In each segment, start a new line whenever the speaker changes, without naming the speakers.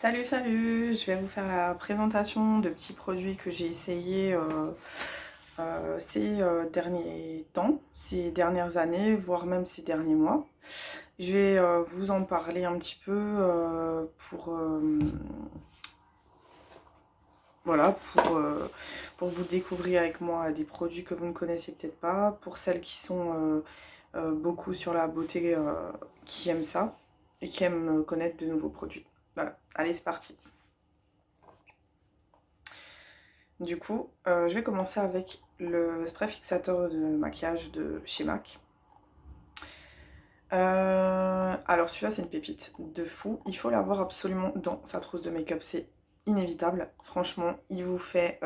Salut, salut! Je vais vous faire la présentation de petits produits que j'ai essayés ces derniers temps, ces dernières années, voire même ces derniers mois. Je vais vous en parler un petit peu voilà, pour vous découvrir avec moi des produits que vous ne connaissez peut-être pas, pour celles qui sont beaucoup sur la beauté, qui aiment ça et qui aiment connaître de nouveaux produits. Voilà, allez, c'est parti! Du coup, je vais commencer avec le spray fixateur de maquillage de chez MAC. Alors celui-là, c'est une pépite de fou. Il faut l'avoir absolument dans sa trousse de make-up, c'est inévitable. Franchement, il vous fait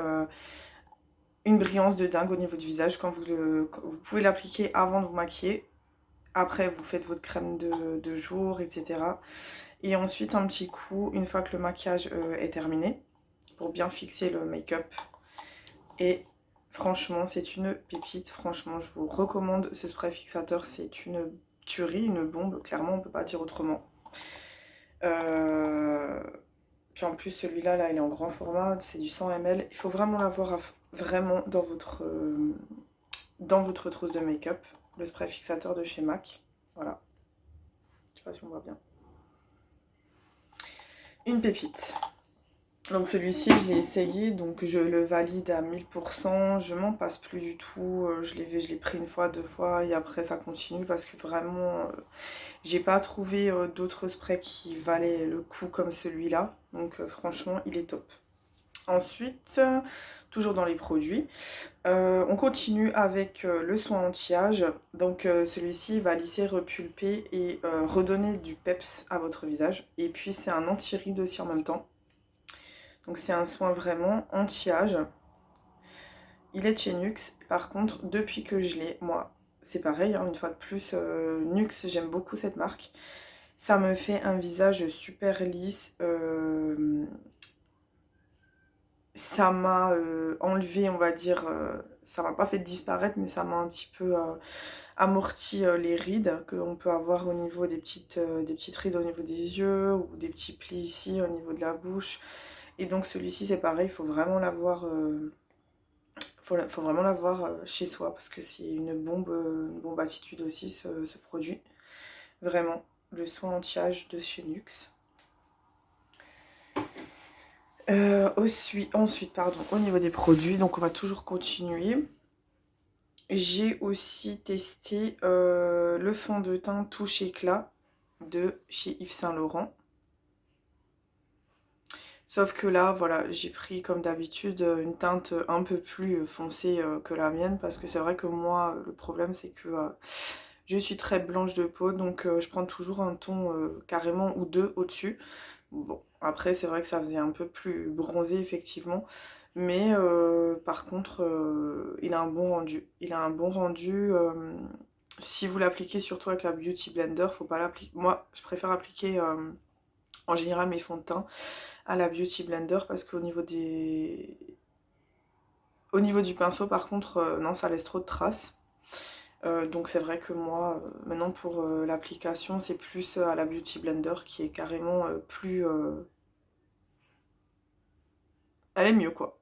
une brillance de dingue au niveau du visage. Vous pouvez l'appliquer avant de vous maquiller. Après, vous faites votre crème de jour, etc. Et ensuite, un petit coup, une fois que le maquillage est terminé, pour bien fixer le make-up. Et franchement, c'est une pépite. Franchement, je vous recommande ce spray fixateur. C'est une tuerie, une bombe. Clairement, on ne peut pas dire autrement. Puis en plus, celui-là, là, il est en grand format. C'est du 100 ml. Il faut vraiment l'avoir vraiment dans votre trousse de make-up. Le spray fixateur de chez MAC. Voilà. Je sais pas si on voit bien. Une pépite. Donc celui-ci, je l'ai essayé, donc je le valide à 1000%, je m'en passe plus du tout, je l'ai pris une fois, deux fois, et après ça continue parce que vraiment, j'ai pas trouvé d'autres sprays qui valaient le coup comme celui-là, donc franchement, il est top. Ensuite, toujours dans les produits, on continue avec le soin anti-âge, donc celui-ci va lisser, repulper et redonner du peps à votre visage, et puis c'est un anti-ride aussi en même temps. Donc c'est un soin vraiment anti-âge. Il est de chez NYX. Par contre, depuis que je l'ai, moi, c'est pareil, hein, une fois de plus, NYX, j'aime beaucoup cette marque. Ça me fait un visage super lisse. Ça m'a enlevé, on va dire, ça m'a pas fait disparaître, mais ça m'a un petit peu amorti les rides qu'on peut avoir au niveau des petites rides au niveau des yeux ou des petits plis ici au niveau de la bouche. Et donc celui-ci c'est pareil, il faut vraiment l'avoir faut vraiment l'avoir chez soi parce que c'est une bombe attitude aussi ce produit. Vraiment, le soin anti-âge de chez NYX. Ensuite, pardon, au niveau des produits, donc on va toujours continuer. J'ai aussi testé le fond de teint Touche Éclat de chez Yves Saint Laurent. Sauf que là, voilà, j'ai pris comme d'habitude une teinte un peu plus foncée que la mienne parce que c'est vrai que moi, le problème c'est que je suis très blanche de peau, donc je prends toujours un ton carrément ou deux au-dessus. Bon, après c'est vrai que ça faisait un peu plus bronzé effectivement, mais par contre il a un bon rendu. Il a un bon rendu. Si vous l'appliquez surtout avec la Beauty Blender, faut pas l'appliquer. Moi, je préfère appliquer en général mes fonds de teint à la Beauty Blender parce qu'au niveau au niveau du pinceau par contre non, ça laisse trop de traces. Donc c'est vrai que moi maintenant pour l'application c'est plus à la Beauty Blender qui est carrément plus elle est mieux quoi.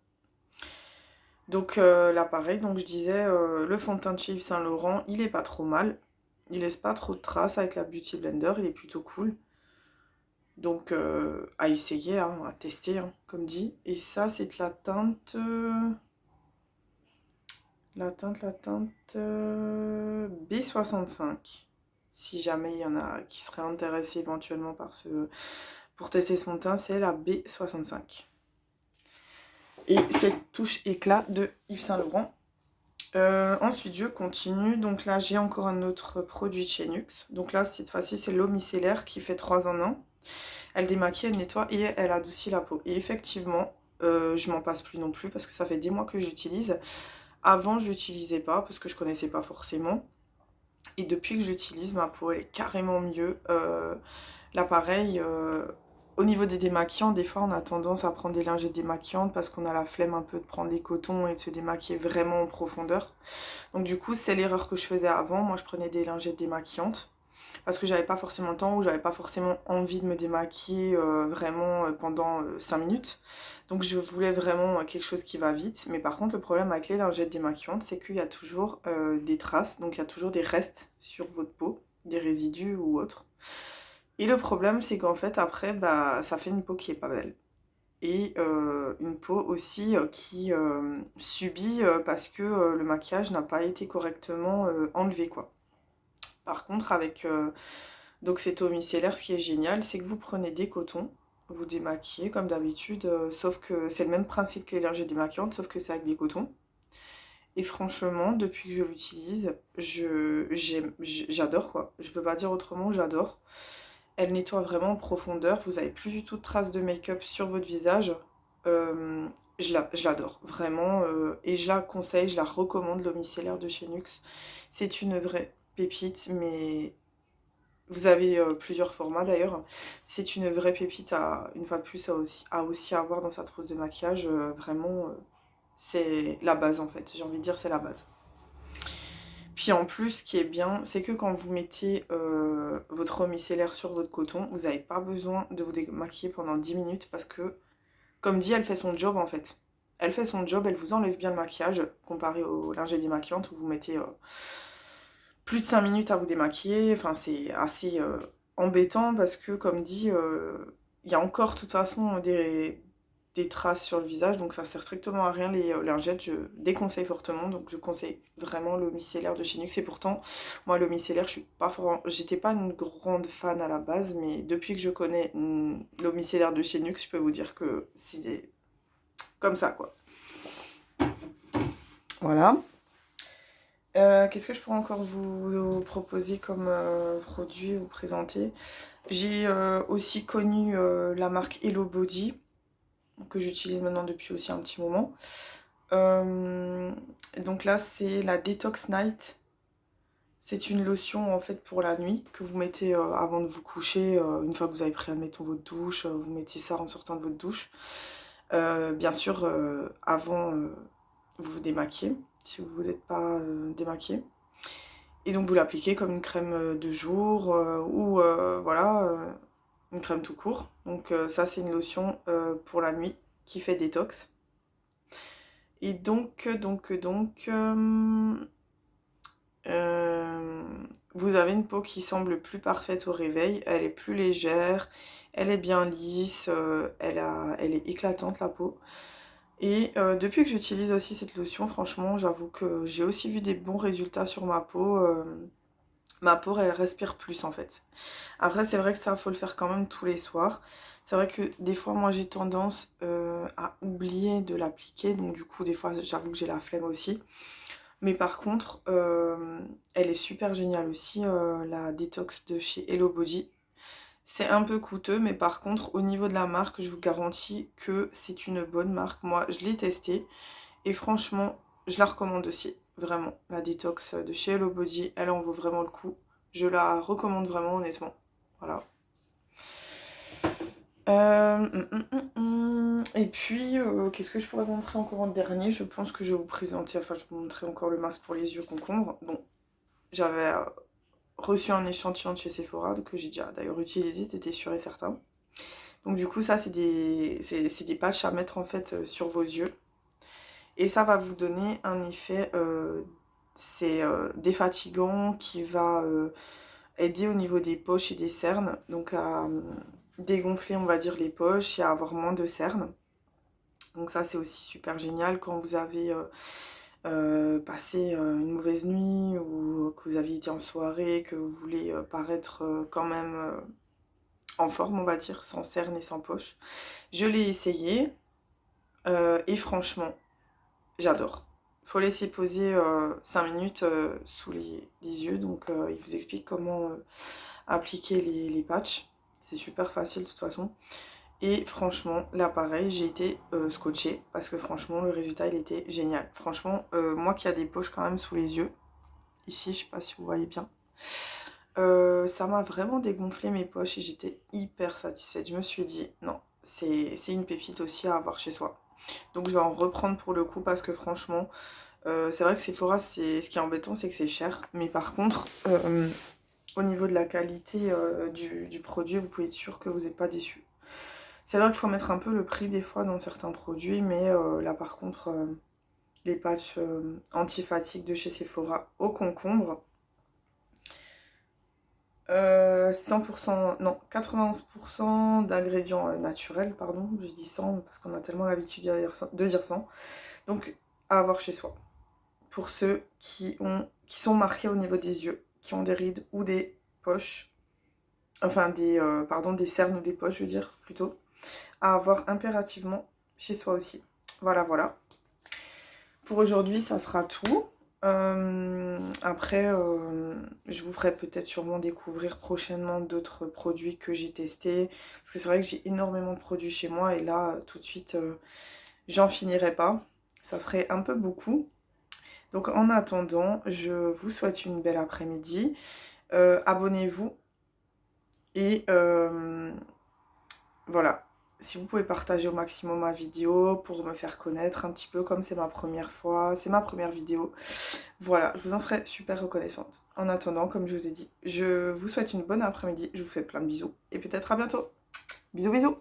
Donc là pareil, donc je disais le fond de teint de chez Yves Saint Laurent il est pas trop mal, il laisse pas trop de traces avec la Beauty Blender, il est plutôt cool. Donc à essayer, hein, à tester, hein, comme dit. Et ça, c'est de la teinte... B65. Si jamais il y en a qui seraient intéressés éventuellement par pour tester son teint, c'est la B65. Et cette touche éclat de Yves Saint Laurent. Ensuite, je continue. Donc là, j'ai encore un autre produit de chez NYX. Donc là, cette fois-ci, c'est l'eau micellaire qui fait 3 en 1. Elle démaquille, elle nettoie et elle adoucit la peau. Et effectivement, je m'en passe plus non plus parce que ça fait des mois que j'utilise. Avant, je l'utilisais pas parce que je connaissais pas forcément. Et depuis que j'utilise, ma peau elle est carrément mieux. L'appareil, au niveau des démaquillants, des fois on a tendance à prendre des lingettes démaquillantes parce qu'on a la flemme un peu de prendre des cotons et de se démaquiller vraiment en profondeur. Donc du coup, c'est l'erreur que je faisais avant. Moi, je prenais des lingettes démaquillantes. parce que j'avais pas forcément le temps ou j'avais pas forcément envie de me démaquiller vraiment pendant 5 minutes. Donc je voulais vraiment quelque chose qui va vite. Mais par contre, le problème avec les lingettes démaquillantes, c'est qu'il y a toujours des traces, donc il y a toujours des restes sur votre peau, des résidus ou autres. Et le problème, c'est qu'en fait, après, bah, ça fait une peau qui est pas belle. Et une peau aussi qui subit parce que le maquillage n'a pas été correctement enlevé, quoi. Par contre, avec Doxeto micellaire, ce qui est génial, c'est que vous prenez des cotons, vous démaquillez comme d'habitude, sauf que c'est le même principe que les lingettes démaquillantes, sauf que c'est avec des cotons. Et franchement, depuis que je l'utilise, j'adore quoi. Je peux pas dire autrement, j'adore. Elle nettoie vraiment en profondeur, vous avez plus du tout de traces de make-up sur votre visage. Euh, je l'adore, vraiment. Et je la conseille, je la recommande, l'eau micellaire de chez NYX. C'est une vraie pépite, mais vous avez plusieurs formats d'ailleurs. C'est une vraie pépite, une fois de plus, à aussi avoir dans sa trousse de maquillage. Vraiment, c'est la base en fait. J'ai envie de dire, c'est la base. Puis en plus, ce qui est bien, c'est que quand vous mettez votre eau micellaire sur votre coton, vous n'avez pas besoin de vous démaquiller pendant 10 minutes parce que, comme dit, elle fait son job en fait. Elle fait son job, elle vous enlève bien le maquillage, comparé au linget démaquillante où vous mettez plus de 5 minutes à vous démaquiller. Enfin, c'est assez embêtant parce que, comme dit, il y a encore de toute façon des traces sur le visage, donc ça sert strictement à rien les lingettes, je déconseille fortement, donc je conseille vraiment l'eau micellaire de chez NYX. Et pourtant, moi l'eau micellaire, j'étais pas une grande fan à la base, mais depuis que je connais l'eau micellaire de chez NYX, je peux vous dire que c'est comme ça quoi. Voilà. Qu'est-ce que je pourrais encore vous proposer comme produit ou présenter? J'ai aussi connu la marque Hello Body, que j'utilise maintenant depuis aussi un petit moment. Donc là, c'est la Detox Night. C'est une lotion en fait pour la nuit que vous mettez avant de vous coucher. Une fois que vous avez pris, admettons, votre douche, vous mettez ça en sortant de votre douche. Bien sûr, avant, vous vous démaquillez, si vous n'êtes pas démaquillé. Et donc vous l'appliquez comme une crème de jour ou voilà, une crème tout court. Donc ça, c'est une lotion pour la nuit qui fait détox. Et donc, vous avez une peau qui semble plus parfaite au réveil, elle est plus légère, elle est bien lisse, elle est éclatante la peau. Et depuis que j'utilise aussi cette lotion, franchement, j'avoue que j'ai aussi vu des bons résultats sur ma peau. Ma peau, elle respire plus en fait. Après, c'est vrai que ça, faut le faire quand même tous les soirs. C'est vrai que des fois, moi, j'ai tendance à oublier de l'appliquer. Donc du coup, des fois, j'avoue que j'ai la flemme aussi. Mais par contre, elle est super géniale aussi, la détox de chez Hello Body. C'est un peu coûteux, mais par contre, au niveau de la marque, je vous garantis que c'est une bonne marque. Moi, je l'ai testée et franchement, je la recommande aussi. Vraiment, la détox de chez Hello Body, elle en vaut vraiment le coup. Je la recommande vraiment, honnêtement. Voilà. Et puis, qu'est-ce que je pourrais montrer encore en dernier? Je pense que je vais vous présenter, enfin, je vais vous montrer encore le masque pour les yeux concombre. Bon, j'avais reçu un échantillon de chez Sephora, que j'ai déjà d'ailleurs utilisé, c'était sûr et certain. Donc du coup, ça, c'est des patchs à mettre en fait sur vos yeux. Et ça va vous donner un effet, c'est défatigant, qui va aider au niveau des poches et des cernes. Donc à dégonfler, on va dire, les poches et à avoir moins de cernes. Donc ça, c'est aussi super génial quand vous avez passé une mauvaise nuit ou que vous avez été en soirée, que vous voulez paraître quand même en forme, on va dire, sans cernes et sans poche. Je l'ai essayé et franchement, j'adore. Faut laisser poser 5 minutes sous les yeux, donc il vous explique comment appliquer les patchs. C'est super facile de toute façon. Et franchement, là pareil, j'ai été scotchée parce que franchement, le résultat, il était génial. Franchement, moi qui a des poches quand même sous les yeux, ici, je sais pas si vous voyez bien, ça m'a vraiment dégonflé mes poches et j'étais hyper satisfaite. Je me suis dit, non, c'est une pépite aussi à avoir chez soi. Donc je vais en reprendre pour le coup parce que franchement, c'est vrai que Sephora, ce qui est embêtant, c'est que c'est cher. Mais par contre, au niveau de la qualité du produit, vous pouvez être sûr que vous n'êtes pas déçus. C'est vrai qu'il faut mettre un peu le prix des fois dans certains produits, mais là par contre, les patchs anti-fatigue de chez Sephora au concombre, 100%, non, 91% d'ingrédients naturels, pardon, je dis 100 parce qu'on a tellement l'habitude de dire 100, donc à avoir chez soi. Pour ceux qui sont marqués au niveau des yeux, qui ont des rides ou des poches, enfin des cernes ou des poches, je veux dire, plutôt, à avoir impérativement chez soi aussi. Voilà, voilà. Pour aujourd'hui, ça sera tout. Après, je vous ferai peut-être sûrement découvrir prochainement d'autres produits que j'ai testés. Parce que c'est vrai que j'ai énormément de produits chez moi et là, tout de suite, j'en finirai pas. Ça serait un peu beaucoup. Donc en attendant, je vous souhaite une belle après-midi. Abonnez-vous et voilà. Si vous pouvez partager au maximum ma vidéo pour me faire connaître un petit peu comme c'est ma première fois, c'est ma première vidéo. Voilà, je vous en serais super reconnaissante. En attendant, comme je vous ai dit, je vous souhaite une bonne après-midi, je vous fais plein de bisous et peut-être à bientôt. Bisous bisous.